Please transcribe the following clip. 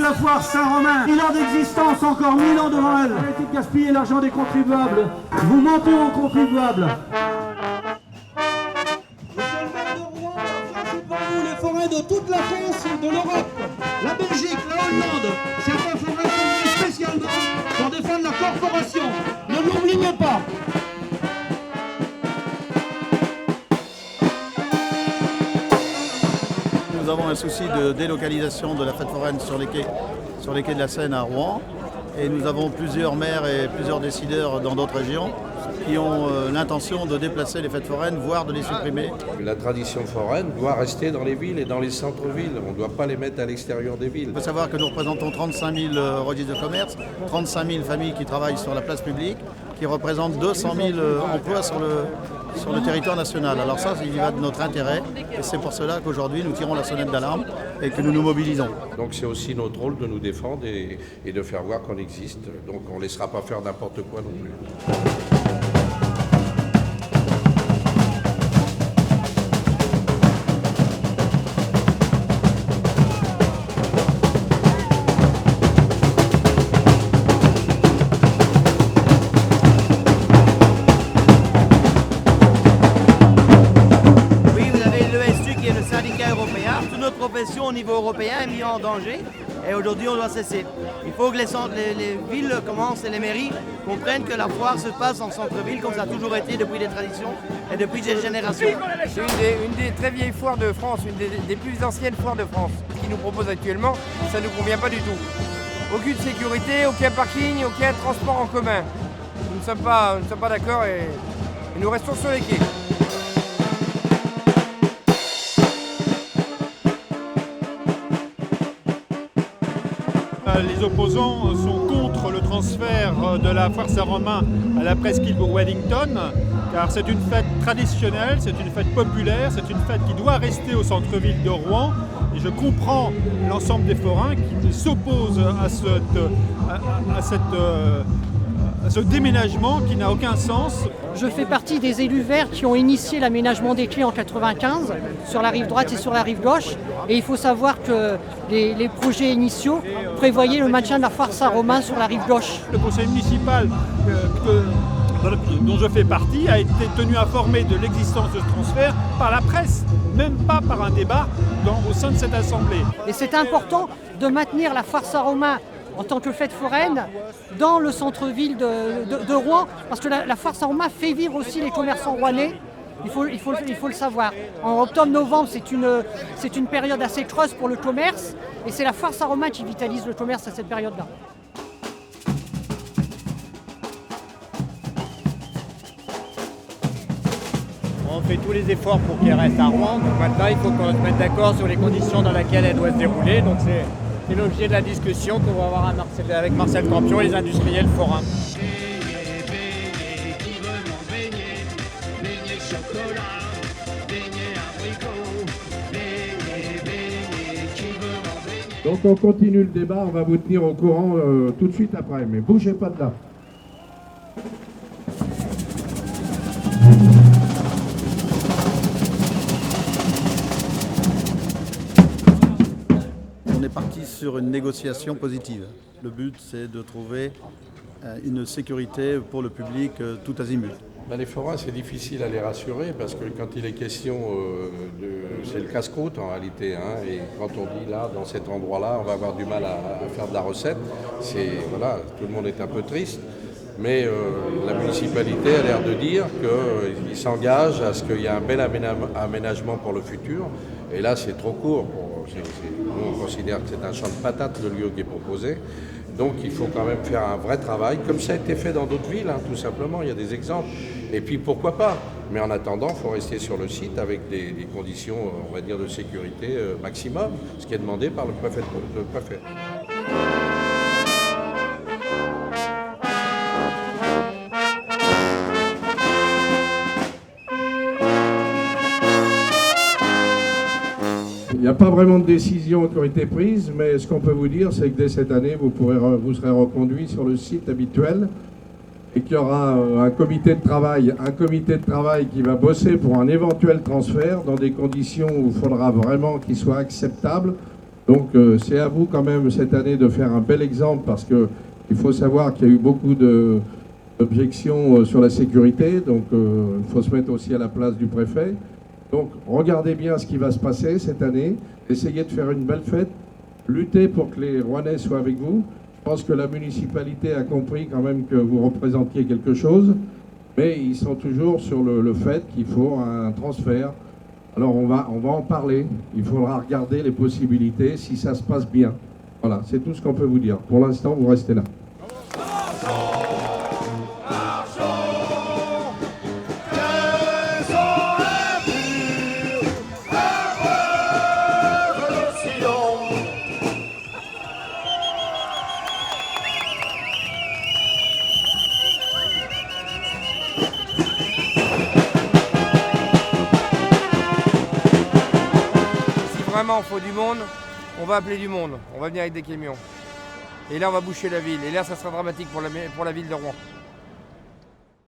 la foire Saint-Romain. 1000 ans d'existence, encore 1000 ans devant elle. Arrêtez de gaspiller l'argent des contribuables. Vous mentez aux contribuables. Monsieur le maire de Rouen, c'est pour nous les forêts de toute la France et de l'Europe. La Belgique, la Hollande, certains forêts sont venus spécialement pour défendre la corporation. Ne l'oubliez pas. Nous avons un souci de délocalisation de la fête foraine sur les quais de la Seine à Rouen. Et nous avons plusieurs maires et plusieurs décideurs dans d'autres régions qui ont l'intention de déplacer les fêtes foraines, voire de les supprimer. La tradition foraine doit rester dans les villes et dans les centres-villes. On ne doit pas les mettre à l'extérieur des villes. Il faut savoir que nous représentons 35 000 registres de commerce, 35 000 familles qui travaillent sur la place publique, qui représentent 200 000 emplois sur le territoire national. Alors ça, il y va de notre intérêt et c'est pour cela qu'aujourd'hui nous tirons la sonnette d'alarme et que nous nous mobilisons. Donc c'est aussi notre rôle de nous défendre et de faire voir qu'on existe. Donc on ne laissera pas faire n'importe quoi non plus. Au niveau européen est mis en danger et aujourd'hui on doit cesser. Il faut que les villes commencent et les mairies comprennent que la foire se passe en centre-ville comme ça a toujours été depuis les traditions et depuis des générations. C'est une des très vieilles foires de France, une des plus anciennes foires de France. Ce qu'ils nous proposent actuellement, ça ne nous convient pas du tout. Aucune sécurité, aucun parking, aucun transport en commun. Nous ne sommes pas d'accord et nous restons sur les quais. Les opposants sont contre le transfert de la foire Saint-Romain à la presqu'île de Wellington, car c'est une fête traditionnelle, c'est une fête populaire, c'est une fête qui doit rester au centre-ville de Rouen. Et je comprends l'ensemble des forains qui s'opposent à ce déménagement qui n'a aucun sens. Je fais partie des élus verts qui ont initié l'aménagement des quais en 1995 sur la rive droite et sur la rive gauche. Et il faut savoir que les projets initiaux prévoyaient le maintien de la foire Saint-Romain sur la rive gauche. Le conseil municipal dont je fais partie a été tenu informé de l'existence de ce transfert par la presse, même pas par un débat au sein de cette assemblée. Et c'est important de maintenir la foire Saint-Romain en tant que fête foraine dans le centre-ville de Rouen, parce que la foire Saint-Romain fait vivre aussi les commerçants rouennais. Il faut le savoir. En octobre-novembre, c'est une période assez creuse pour le commerce, et c'est la foire Saint-Romain qui vitalise le commerce à cette période-là. On fait tous les efforts pour qu'elle reste à Rouen. Donc maintenant, il faut qu'on se mette d'accord sur les conditions dans lesquelles elle doit se dérouler. Donc c'est l'objet de la discussion qu'on va avoir avec Marcel Campion et les industriels forains. Donc on continue le débat, on va vous tenir au courant tout de suite après, mais bougez pas de là. On est parti sur une négociation positive. Le but, c'est de trouver une sécurité pour le public tout azimut. Les forains, c'est difficile à les rassurer parce que quand il est question c'est le casse-croûte en réalité. Et quand on dit là, dans cet endroit-là, on va avoir du mal à faire de la recette, voilà, tout le monde est un peu triste. Mais la municipalité a l'air de dire qu'il s'engage à ce qu'il y ait un bel aménagement pour le futur. Et là, c'est trop court. Nous, on considère que c'est un champ de patates, le lieu qui est proposé. Donc il faut quand même faire un vrai travail, comme ça a été fait dans d'autres villes, tout simplement, il y a des exemples. Et puis pourquoi pas. Mais en attendant, il faut rester sur le site avec des conditions, on va dire, de sécurité maximum, ce qui est demandé par le préfet. Il n'y a pas vraiment de décision qui a été prise, mais ce qu'on peut vous dire, c'est que dès cette année, vous serez reconduit sur le site habituel et qu'il y aura un comité de travail qui va bosser pour un éventuel transfert dans des conditions où il faudra vraiment qu'il soit acceptable Donc c'est à vous quand même cette année de faire un bel exemple parce qu'il faut savoir qu'il y a eu beaucoup d'objections sur la sécurité, donc il faut se mettre aussi à la place du préfet. Donc regardez bien ce qui va se passer cette année, essayez de faire une belle fête, luttez pour que les Rouennais soient avec vous. Je pense que la municipalité a compris quand même que vous représentiez quelque chose, mais ils sont toujours sur le fait qu'il faut un transfert. Alors on va en parler, il faudra regarder les possibilités si ça se passe bien. Voilà, c'est tout ce qu'on peut vous dire. Pour l'instant, vous restez là. Vraiment, il faut du monde, on va appeler du monde, on va venir avec des camions. Et là, on va boucher la ville. Et là, ça sera dramatique pour la ville de Rouen.